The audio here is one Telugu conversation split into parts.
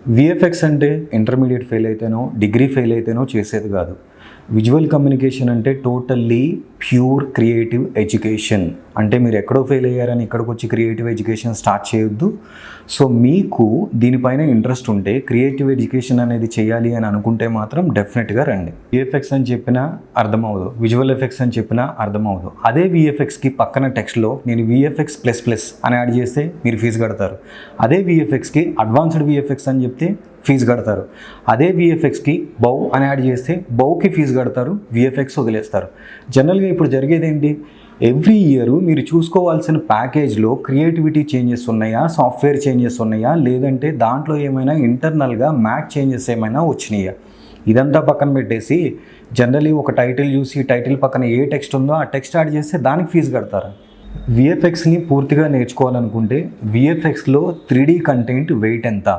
విఎఫ్ఎక్స్ అంటే ఇంటర్మీడియట్ ఫెయిల్ అయితేనో డిగ్రీ ఫెయిల్ అయితేనో చేసేది కాదు. విజువల్ కమ్యూనికేషన్ అంటే టోటల్లీ ప్యూర్ క్రియేటివ్ ఎడ్యుకేషన్. అంటే మీరు ఎక్కడో ఫెయిల్ అయ్యారని ఇక్కడికి వచ్చి క్రియేటివ్ ఎడ్యుకేషన్ స్టార్ట్ చేయొద్దు. సో మీకు దీనిపైన ఇంట్రెస్ట్ ఉంటే క్రియేటివ్ ఎడ్యుకేషన్ అనేది చేయాలి అని అనుకుంటే మాత్రం డెఫినెట్గా రండి. విఎఫ్ఎక్స్ అని చెప్పినా అర్థమవుదు, విజువల్ ఎఫెక్ట్స్ అని చెప్పినా అర్థమవుదు. అదే విఎఫ్ఎక్స్కి పక్కన టెక్స్ట్లో నేను విఎఫ్ఎక్స్ ప్లస్ ప్లస్ అని యాడ్ చేస్తే మీరు ఫీజు కడతారు. అదే విఎఫ్ఎక్స్కి అడ్వాన్స్డ్ విఎఫ్ఎక్స్ అని చెప్తే ఫీజు కడతారు. అదే విఎఫ్ఎక్స్కి బౌ అని యాడ్ చేస్తే బౌకి ఫీజు కడతారు, విఎఫ్ఎక్స్ వదిలేస్తారు. జనరల్గా ఇప్పుడు జరిగేది ఏంటి, ఎవ్రీ ఇయర్ మీరు చూసుకోవాల్సిన ప్యాకేజ్లో క్రియేటివిటీ చేంజెస్ ఉన్నాయా, సాఫ్ట్వేర్ చేంజెస్ ఉన్నాయా, లేదంటే దాంట్లో ఏమైనా ఇంటర్నల్గా మ్యాట్ చేంజెస్ ఏమైనా వచ్చినాయా, ఇదంతా పక్కన పెట్టేసి జనరలీ ఒక టైటిల్ చూసి టైటిల్ పక్కన ఏ టెక్స్ట్ ఉందో ఆ టెక్స్ట్ యాడ్ చేస్తే దానికి ఫీజు కడతారు. విఎఫ్ఎక్స్ని పూర్తిగా నేర్చుకోవాలనుకుంటే విఎఫ్ఎక్స్లో 3D కంటెంట్ వెయిట్ ఎంత,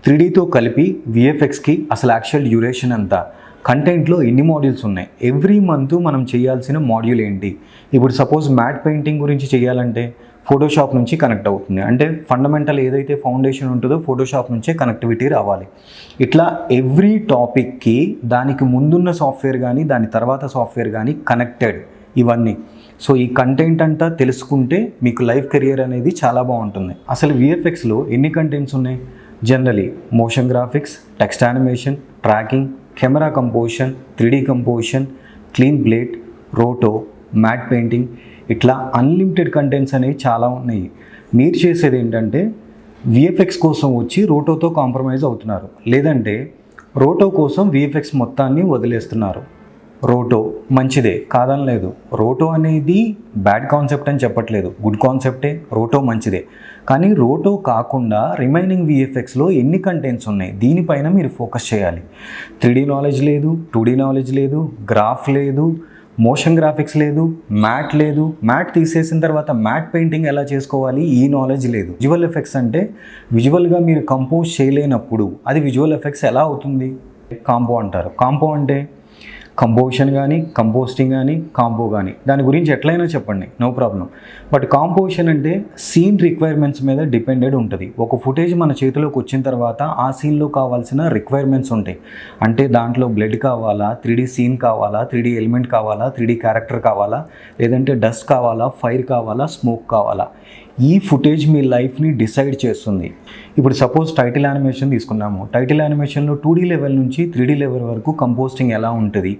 3Dతో కలిపి విఎఫ్ఎక్స్కి అసలు యాక్చువల్ డ్యూరేషన్ ఎంత, కంటెంట్లో ఎన్ని మాడ్యూల్స్ ఉన్నాయి, ఎవ్రీ మంత్ మనం చేయాల్సిన మాడ్యూల్ ఏంటి. ఇప్పుడు సపోజ్ మ్యాట్ పెయింటింగ్ గురించి చేయాలంటే ఫోటోషాప్ నుంచి కనెక్ట్ అవుతుంది. అంటే ఫండమెంటల్ ఏదైతే ఫౌండేషన్ ఉంటుందో ఫోటోషాప్ నుంచే కనెక్టివిటీ రావాలి. ఇట్లా ఎవ్రీ టాపిక్కి దానికి ముందున్న సాఫ్ట్వేర్ కానీ దాని తర్వాత సాఫ్ట్వేర్ కానీ కనెక్టెడ్ ఇవన్నీ. సో ఈ కంటెంట్ అంతా తెలుసుకుంటే మీకు లైఫ్ కెరియర్ అనేది చాలా బాగుంటుంది. అసలు విఎఫ్ఎక్స్లో ఎన్ని కంటెంట్స్ ఉన్నాయి? Generally motion graphics, text animation, tracking, camera composition, 3D composition, clean plate, roto, matte painting, ఇట్లా అన్లిమిటెడ్ కంటెంట్స్ అనేవి చాలా ఉన్నాయి. మీరు చేసేది ఏంటంటే విఎఫ్ఎక్స్ కోసం వచ్చి రోటోతో కాంప్రమైజ్ అవుతున్నారు, లేదంటే రోటో కోసం విఎఫ్ఎక్స్ మొత్తాన్ని వదిలేస్తున్నారు. రోటో మంచిదే కాదనలేదు, రోటో అనేది బ్యాడ్ కాన్సెప్ట్ అని చెప్పట్లేదు, గుడ్ కాన్సెప్టే, రోటో మంచిదే. కానీ రోటో కాకుండా రిమైనింగ్ విఎఫ్ఎక్స్లో ఎన్ని కంటెంట్స్ ఉన్నాయి దీనిపైన మీరు ఫోకస్ చేయాలి. 3D నాలెడ్జ్ లేదు, 2D నాలెడ్జ్ లేదు, గ్రాఫ్ లేదు, మోషన్ గ్రాఫిక్స్ లేదు, మ్యాట్ లేదు, మ్యాట్ తీసేసిన తర్వాత మ్యాట్ పెయింటింగ్ ఎలా చేసుకోవాలి ఈ నాలెడ్జ్ లేదు. విజువల్ ఎఫెక్ట్స్ అంటే విజువల్గా మీరు కంపోజ్ చేయలేనప్పుడు అది విజువల్ ఎఫెక్ట్స్ ఎలా అవుతుంది? కాంపో అంటారు. కాంపో అంటే కంపోజిషన్ కానీ, కంపోస్టింగ్ కానీ, కాంపో కానీ, దాని గురించి ఎట్లయినా చెప్పండి, నో ప్రాబ్లం. బట్ కాంపోజిషన్ అంటే సీన్ రిక్వైర్మెంట్స్ మీద డిపెండెడ్ ఉంటుంది. ఒక ఫుటేజ్ మన చేతిలోకి వచ్చిన తర్వాత ఆ సీన్లో కావాల్సిన రిక్వైర్మెంట్స్ ఉంటాయి. అంటే దాంట్లో బ్లడ్ కావాలా, 3D సీన్ కావాలా, 3D ఎలిమెంట్ కావాలా, 3D క్యారెక్టర్ కావాలా, లేదంటే డస్ట్ కావాలా, ఫైర్ కావాలా, స్మోక్ కావాలా. ఈ ఫుటేజ్ మీ లైఫ్ని డిసైడ్ చేస్తుంది. ఇప్పుడు సపోజ్ టైటిల్ యానిమేషన్ తీసుకున్నాము. టైటిల్ యానిమేషన్లో 2D లెవెల్ నుంచి 3D లెవెల్ వరకు కంపోస్టింగ్ ఎలా ఉంటుంది,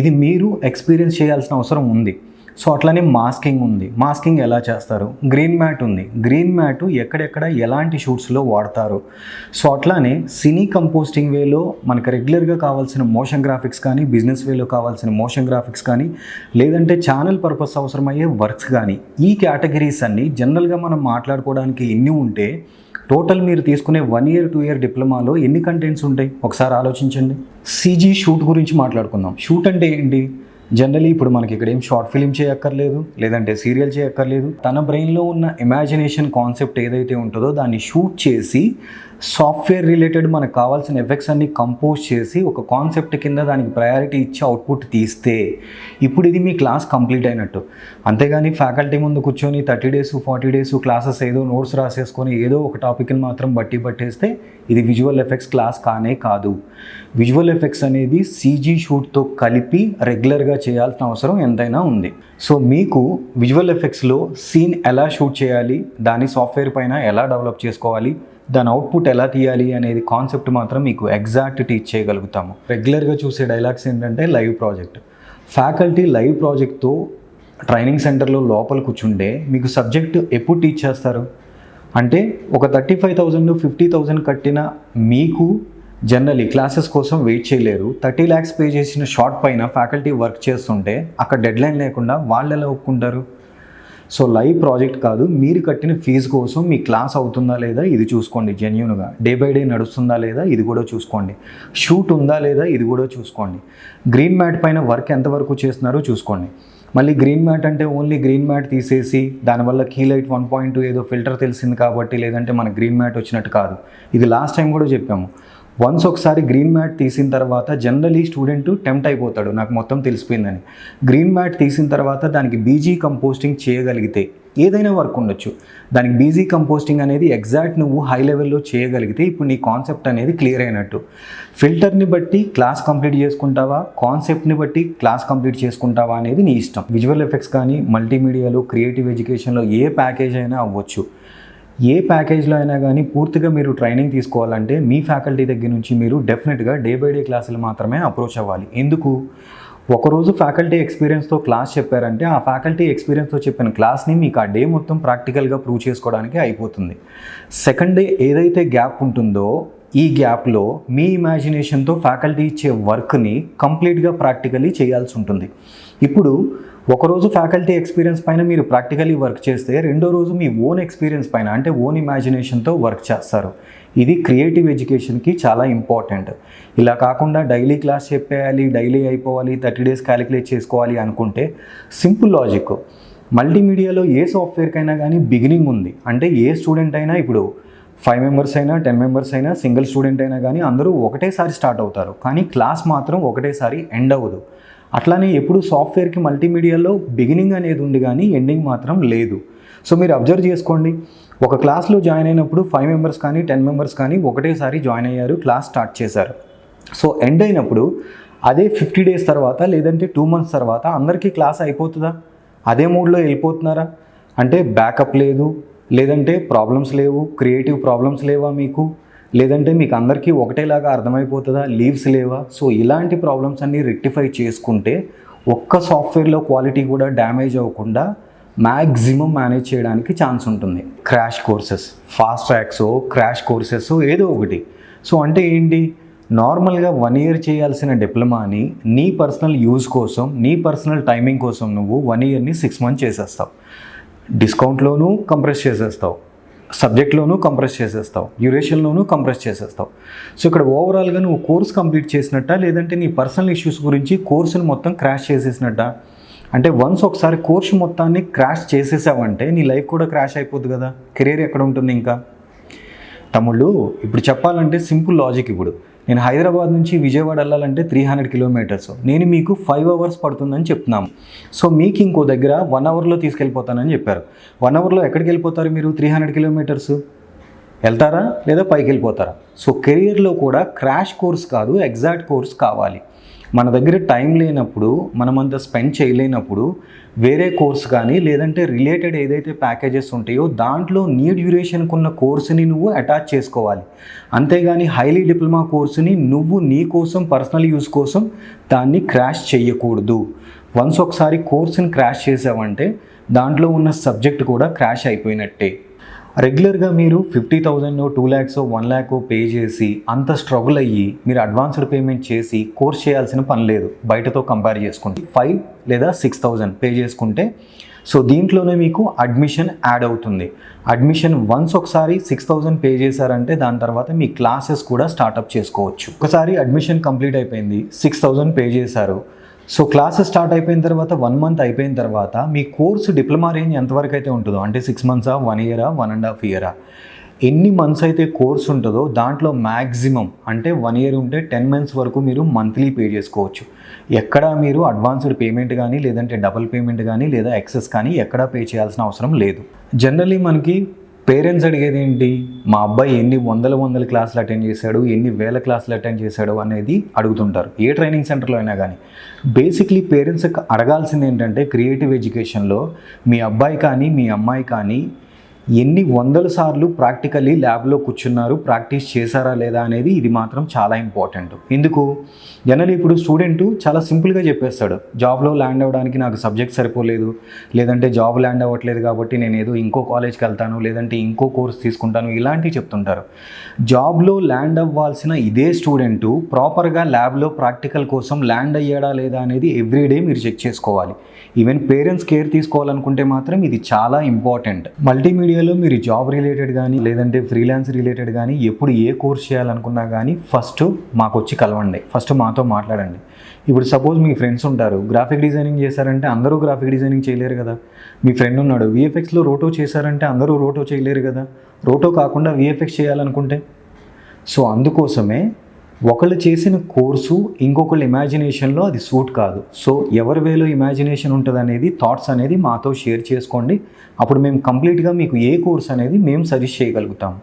ఇది మీరు ఎక్స్పీరియన్స్ చేయాల్సిన అవసరం ఉంది. సో అట్లానే మాస్కింగ్ ఉంది, మాస్కింగ్ ఎలా చేస్తారు. గ్రీన్ మ్యాట్ ఉంది, గ్రీన్ మ్యాట్ ఎక్కడెక్కడ ఎలాంటి షూట్స్లో వాడతారు. సో అట్లానే సినీ కంపోస్టింగ్ వేలో మనకు రెగ్యులర్గా కావాల్సిన మోషన్ గ్రాఫిక్స్ కానీ, బిజినెస్ వేలో కావాల్సిన మోషన్ గ్రాఫిక్స్ కానీ, లేదంటే ఛానల్ పర్పస్ అవసరమయ్యే వర్క్స్ కానీ, ఈ కేటగిరీస్ అన్నీ జనరల్గా మనం మాట్లాడుకోవడానికి ఎన్ని ఉంటే టోటల్ మీరు తీసుకునే 1 year 2 year డిప్లొమాలో ఎన్ని కంటెంట్స్ ఉంటాయి ఒకసారి ఆలోచించండి. CG షూట్ గురించి మాట్లాడుకుందాం. షూట్ అంటే ఏంటి? జనరలీ ఇప్పుడు మనకి ఇక్కడ ఏం షార్ట్ ఫిలిం చేయక్కర్లేదు, లేదంటే సీరియల్ చేయక్కర్లేదు. తన బ్రెయిన్లో ఉన్న ఇమాజినేషన్ కాన్సెప్ట్ ఏదైతే ఉంటుందో దాన్ని షూట్ చేసి సాఫ్ట్వేర్ రిలేటెడ్ మనకు కావాల్సిన ఎఫెక్ట్స్ అన్ని కంపోజ్ చేసి ఒక కాన్సెప్ట్ కింద దానికి ప్రయారిటీ ఇచ్చి అవుట్పుట్ తీస్తే ఇప్పుడు ఇది మీ క్లాస్ కంప్లీట్ అయినట్టు. అంతేగాని ఫ్యాకల్టీ ముందు కూర్చొని 30 days 40 days క్లాసెస్ ఏదో నోట్స్ రాసేసుకొని ఏదో ఒక టాపిక్ని మాత్రం పట్టేస్తే ఇది విజువల్ ఎఫెక్ట్స్ క్లాస్ కానే కాదు. విజువల్ ఎఫెక్ట్స్ అనేది CG షూట్తో కలిపి రెగ్యులర్గా చేయాల్సిన అవసరం ఎంతైనా ఉంది. సో మీకు విజువల్ ఎఫెక్ట్స్లో సీన్ ఎలా షూట్ చేయాలి, దాని సాఫ్ట్వేర్ పైన ఎలా డెవలప్ చేసుకోవాలి, దాని అవుట్పుట్ ఎలా తీయాలి అనేది కాన్సెప్ట్ మాత్రం మీకు ఎగ్జాక్ట్ టీచ్ చేయగలుగుతాము. రెగ్యులర్గా చూసే డైలాగ్స్ ఏంటంటే లైవ్ ప్రాజెక్ట్. ఫ్యాకల్టీ లైవ్ ప్రాజెక్ట్తో ట్రైనింగ్ సెంటర్లో లోపల కూర్చుంటే మీకు సబ్జెక్ట్ ఎప్పుడు టీచ్ చేస్తారు అంటే ఒక 35,000 50,000 కట్టిన మీకు జనరలీ క్లాసెస్ కోసం వెయిట్ చేయలేరు. 30 lakhs పే చేసిన షార్ట్ పైన ఫ్యాకల్టీ వర్క్ చేస్తుంటే అక్కడ డెడ్లైన్ లేకుండా వాళ్ళు ఎలా ఒప్పుకుంటారు? సో లైవ్ ప్రాజెక్ట్ కాదు, మీరు కట్టిన ఫీజు కోసం మీ క్లాస్ అవుతుందా లేదా ఇది చూసుకోండి. జెన్యూన్గా డే బై డే నడుస్తుందా లేదా ఇది కూడా చూసుకోండి. షూట్ ఉందా లేదా ఇది కూడా చూసుకోండి. గ్రీన్ మ్యాట్ పైన వర్క్ ఎంతవరకు చేస్తున్నారో చూసుకోండి. మళ్ళీ గ్రీన్ మ్యాట్ అంటే ఓన్లీ గ్రీన్ మ్యాట్ తీసేసి దానివల్ల కీలైట్ 1.2 ఏదో ఫిల్టర్ తెలిసింది కాబట్టి లేదంటే మన గ్రీన్ మ్యాట్ వచ్చినట్టు కాదు. ఇది లాస్ట్ టైం కూడా చెప్పాము. వన్స్ ఒకసారి గ్రీన్ మ్యాట్ తీసిన తర్వాత జనరలీ స్టూడెంట్ టెంప్ట్ అయిపోతాడు, నాకు మొత్తం తెలిసిపోయిందని. గ్రీన్ మ్యాట్ తీసిన తర్వాత దానికి బీజీ కంపోస్టింగ్ చేయగలిగితే ఏదైనా వర్క్ ఉండొచ్చు, దానికి బీజీ కంపోస్టింగ్ అనేది ఎగ్జాక్ట్ నువ్వు హై లెవెల్లో చేయగలిగితే ఇప్పుడు నీ కాన్సెప్ట్ అనేది క్లియర్ అయినట్టు. ఫిల్టర్ని బట్టి క్లాస్ కంప్లీట్ చేసుకుంటావా, కాన్సెప్ట్ని బట్టి క్లాస్ కంప్లీట్ చేసుకుంటావా అనేది నీ ఇష్టం. విజువల్ ఎఫెక్ట్స్ కానీ మల్టీమీడియాలో క్రియేటివ్ ఎడ్యుకేషన్లో ఏ ప్యాకేజ్ అయినా అవ్వచ్చు. ఏ ప్యాకేజ్లో అయినా కానీ పూర్తిగా మీరు ట్రైనింగ్ తీసుకోవాలంటే మీ ఫ్యాకల్టీ దగ్గర నుంచి మీరు డెఫినెట్గా డే బై డే క్లాసులు మాత్రమే అప్రోచ్ అవ్వాలి. ఎందుకు? ఒకరోజు ఫ్యాకల్టీ ఎక్స్పీరియన్స్తో క్లాస్ చెప్పారంటే ఆ ఫ్యాకల్టీ ఎక్స్పీరియన్స్తో చెప్పిన క్లాస్ని మీకు ఆ డే మొత్తం ప్రాక్టికల్గా ప్రూవ్ చేసుకోవడానికి అయిపోతుంది. సెకండ్ డే ఏదైతే గ్యాప్ ఉంటుందో ఈ గ్యాప్లో మీ ఇమాజినేషన్తో ఫ్యాకల్టీ ఇచ్చే వర్క్ని కంప్లీట్గా ప్రాక్టికల్లీ చేయాల్సి ఉంటుంది. ఇప్పుడు ఒకరోజు ఫ్యాకల్టీ ఎక్స్పీరియన్స్ పైన మీరు ప్రాక్టికల్లీ వర్క్ చేస్తే రెండో రోజు మీ ఓన్ ఎక్స్పీరియన్స్ పైన అంటే ఓన్ ఇమాజినేషన్తో వర్క్ చేస్తారు. ఇది క్రియేటివ్ ఎడ్యుకేషన్కి చాలా ఇంపార్టెంట్. ఇలా కాకుండా డైలీ క్లాస్ చెప్పేయాలి, డైలీ అయిపోవాలి, 30 days క్యాలిక్యులేట్ చేసుకోవాలి అనుకుంటే సింపుల్ లాజిక్. మల్టీమీడియాలో ఏ సాఫ్ట్వేర్కైనా కానీ బిగినింగ్ ఉంది. అంటే ఏ స్టూడెంట్ అయినా ఇప్పుడు 5 members అయినా 10 members అయినా సింగిల్ స్టూడెంట్ అయినా కానీ అందరూ ఒకటేసారి స్టార్ట్ అవుతారు, కానీ క్లాస్ మాత్రం ఒకటేసారి ఎండ్ అవ్వదు. అట్లానే ఎప్పుడు సాఫ్ట్వేర్కి మల్టీమీడియాలో బిగినింగ్ అనేది ఉంది కానీ ఎండింగ్ మాత్రం లేదు. సో మీరు అబ్జర్వ్ చేసుకోండి, ఒక క్లాస్లో జాయిన్ అయినప్పుడు 5 members కానీ 10 members కానీ ఒకటేసారి జాయిన్ అయ్యారు, క్లాస్ స్టార్ట్ చేశారు. సో ఎండ్ అయినప్పుడు అదే 50 days తర్వాత లేదంటే 2 months తర్వాత అందరికీ క్లాస్ అయిపోతుందా? అదే మూడ్లో వెళ్ళిపోతున్నారా? అంటే బ్యాకప్ లేదు, లేదంటే ప్రాబ్లమ్స్ లేవు, క్రియేటివ్ ప్రాబ్లమ్స్ లేవా మీకు, లేదంటే మీకు అందరికీ ఒకటేలాగా అర్థమైపోతుందా, లీవ్స్ లేవా? సో ఇలాంటి ప్రాబ్లమ్స్ అన్నీ రెక్టిఫై చేసుకుంటే ఒక్క సాఫ్ట్వేర్లో క్వాలిటీ కూడా డ్యామేజ్ అవ్వకుండా మ్యాక్సిమం మేనేజ్ చేయడానికి ఛాన్స్ ఉంటుంది. Crash courses, fast tracks, crash courses ఏదో ఒకటి. సో అంటే ఏంటి, నార్మల్గా 1 year చేయాల్సిన డిప్లొమాని నీ పర్సనల్ యూజ్ కోసం, నీ పర్సనల్ టైమింగ్ కోసం నువ్వు 1 yearని 6 months చేసేస్తావు. డిస్కౌంట్లోనూ కంప్రెస్ చేసేస్తావు, సబ్జెక్ట్లోనూ కంప్రెస్ చేసేస్తావు, డ్యూరేషన్లోనూ కంప్రెస్ చేసేస్తావు. సో ఇక్కడ ఓవరాల్గా నువ్వు కోర్స్ కంప్లీట్ చేసినట్ట, లేదంటే నీ పర్సనల్ ఇష్యూస్ గురించి కోర్సును మొత్తం క్రాష్ చేసేసినట్ట? అంటే వన్స్ ఒకసారి కోర్సు మొత్తాన్ని క్రాష్ చేసేసావంటే నీ లైఫ్ కూడా క్రాష్ అయిపోద్ది కదా, కెరీర్ ఎక్కడ ఉంటుంది ఇంకా? తమ్ముళ్ళు ఇప్పుడు చెప్పాలంటే సింపుల్ లాజిక్. ఇప్పుడు నేను హైదరాబాద్ నుంచి విజయవాడ వెళ్ళాలంటే 300 kilometers, నేను మీకు 5 hours పడుతుందని చెప్తున్నాము. సో మీకు ఇంకో దగ్గర 1 hourలో తీసుకెళ్ళిపోతానని చెప్పారు. 1 hourలో ఎక్కడికి వెళ్ళిపోతారు మీరు? 300 kilometers వెళ్తారా లేదా పైకి వెళ్ళిపోతారా? సో కెరియర్లో కూడా క్రాష్ కోర్స్ కాదు, ఎగ్జాక్ట్ కోర్స్ కావాలి. మన దగ్గర టైం లేనప్పుడు, మనమంతా స్పెండ్ చేయలేనప్పుడు వేరే కోర్స్ కానీ లేదంటే రిలేటెడ్ ఏదైతే ప్యాకేజెస్ ఉంటాయో దాంట్లో నీ డ్యూరేషన్కి ఉన్న కోర్సుని నువ్వు అటాచ్ చేసుకోవాలి. అంతేగాని హైలీ డిప్లొమా కోర్సుని నువ్వు నీ కోసం పర్సనల్ యూస్ కోసం దాన్ని క్రాష్ చేయకూడదు. వన్స్ ఒకసారి కోర్సుని క్రాష్ చేసావంటే దాంట్లో ఉన్న సబ్జెక్ట్ కూడా క్రాష్ అయిపోయినట్టే. రెగ్యులర్గా మీరు 50,000, 2 lakhs, 1 lakh పే చేసి అంత స్ట్రగుల్ అయ్యి మీరు అడ్వాన్స్డ్ పేమెంట్ చేసి కోర్స్ చేయాల్సిన పని లేదు. బయటతో కంపేర్ చేసుకుంటే 5 లేదా 6,000 పే చేసుకుంటే సో దీంట్లోనే మీకు అడ్మిషన్ యాడ్ అవుతుంది. అడ్మిషన్ వన్స్ ఒకసారి 6,000 పే చేశారంటే దాని తర్వాత మీ క్లాసెస్ కూడా స్టార్ట్అప్ చేసుకోవచ్చు. ఒకసారి అడ్మిషన్ కంప్లీట్ అయిపోయింది, 6,000 పే చేశారు. సో క్లాసెస్ స్టార్ట్ అయిపోయిన తర్వాత 1 month అయిపోయిన తర్వాత మీ కోర్సు డిప్లొమా రేంజ్ ఎంతవరకు అయితే ఉంటుందో, అంటే 6 months, 1 year, 1.5 year, ఎన్ని మంత్స్ అయితే కోర్స్ ఉంటుందో దాంట్లో మ్యాక్సిమం అంటే 1 year ఉంటే 10 months వరకు మీరు మంత్లీ పే చేసుకోవచ్చు. ఎక్కడా మీరు అడ్వాన్స్డ్ పేమెంట్ కానీ లేదంటే డబుల్ పేమెంట్ కానీ లేదా ఎక్సెస్ కానీ ఎక్కడా పే చేయాల్సిన అవసరం లేదు. జనరల్లీ మనకి పేరెంట్స్ అడిగేది ఏంటి, మా అబ్బాయి ఎన్ని వందల క్లాసులు అటెండ్ చేశాడు, ఎన్ని వేల క్లాసులు అటెండ్ చేశాడు అనేది అడుగుతుంటారు ఏ ట్రైనింగ్ సెంటర్లో అయినా కానీ. బేసిక్లీ పేరెంట్స్ అడగాల్సింది ఏంటంటే క్రియేటివ్ ఎడ్యుకేషన్లో మీ అబ్బాయి కానీ మీ అమ్మాయి కానీ ఎన్ని 100 సార్లు ప్రాక్టికల్లీ ల్యాబ్లో కూర్చున్నారు, ప్రాక్టీస్ చేశారా లేదా అనేది ఇది మాత్రం చాలా ఇంపార్టెంట్. ఎందుకు? జనరల్ ఇప్పుడు స్టూడెంట్ చాలా సింపుల్గా చెప్పేస్తాడు, జాబ్లో ల్యాండ్ అవ్వడానికి నాకు సబ్జెక్ట్ సరిపోలేదు, లేదంటే జాబ్ ల్యాండ్ అవ్వట్లేదు కాబట్టి నేను ఏదో ఇంకో కాలేజ్కి వెళ్తాను, లేదంటే ఇంకో కోర్స్ తీసుకుంటాను, ఇలాంటివి చెప్తుంటారు. జాబ్లో ల్యాండ్ అవ్వాల్సిన ఇదే స్టూడెంటు ప్రాపర్గా ల్యాబ్లో ప్రాక్టికల్ కోసం ల్యాండ్ అయ్యాడా లేదా అనేది ఎవ్రీడే మీరు చెక్ చేసుకోవాలి. ఈవెన్ పేరెంట్స్ కేర్ తీసుకోవాలనుకుంటే మాత్రం ఇది చాలా ఇంపార్టెంట్. మల్టీమీడియాలో మీరు జాబ్ రిలేటెడ్ కానీ లేదంటే ఫ్రీలాన్స్ రిలేటెడ్ కానీ ఎప్పుడు ఏ కోర్స్ చేయాలనుకున్నా కానీ ఫస్ట్ మాకు వచ్చి కలవండి, ఫస్ట్ మాతో మాట్లాడండి. ఇప్పుడు సపోజ్ మీ ఫ్రెండ్స్ ఉంటారు, గ్రాఫిక్ డిజైనింగ్ చేశారంటే అందరూ గ్రాఫిక్ డిజైనింగ్ చేయలేరు కదా. మీ ఫ్రెండ్ ఉన్నాడు విఎఫ్ఎక్స్లో రోటో చేశారంటే అందరూ రోటో చేయలేరు కదా. రోటో కాకుండా విఎఫ్ఎక్స్ చేయాలనుకుంటే. సో అందుకోసమే ఒకళ్ళు చేసిన కోర్సు ఇంకొకళ్ళ ఇమాజినేషన్లో అది సూట్ కాదు. సో ఎవరి వేలో ఇమాజినేషన్ ఉంటుంది అనేది థాట్స్ అనేది మాతో షేర్ చేసుకోండి. అప్పుడు మేము కంప్లీట్గా మీకు ఏ కోర్స్ అనేది మేము సజెస్ట్ చేయగలుగుతాం.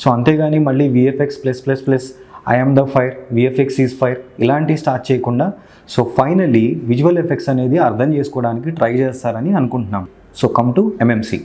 సో అంతేగాని మళ్ళీ VFX+++ I am the fire, VFX is fire ఇలాంటివి స్టార్ట్ చేయకుండా సో ఫైనలీ విజువల్ ఎఫెక్ట్స్ అనేది అర్థం చేసుకోవడానికి ట్రై చేస్తారని అనుకుంటున్నాం. So come to MMC.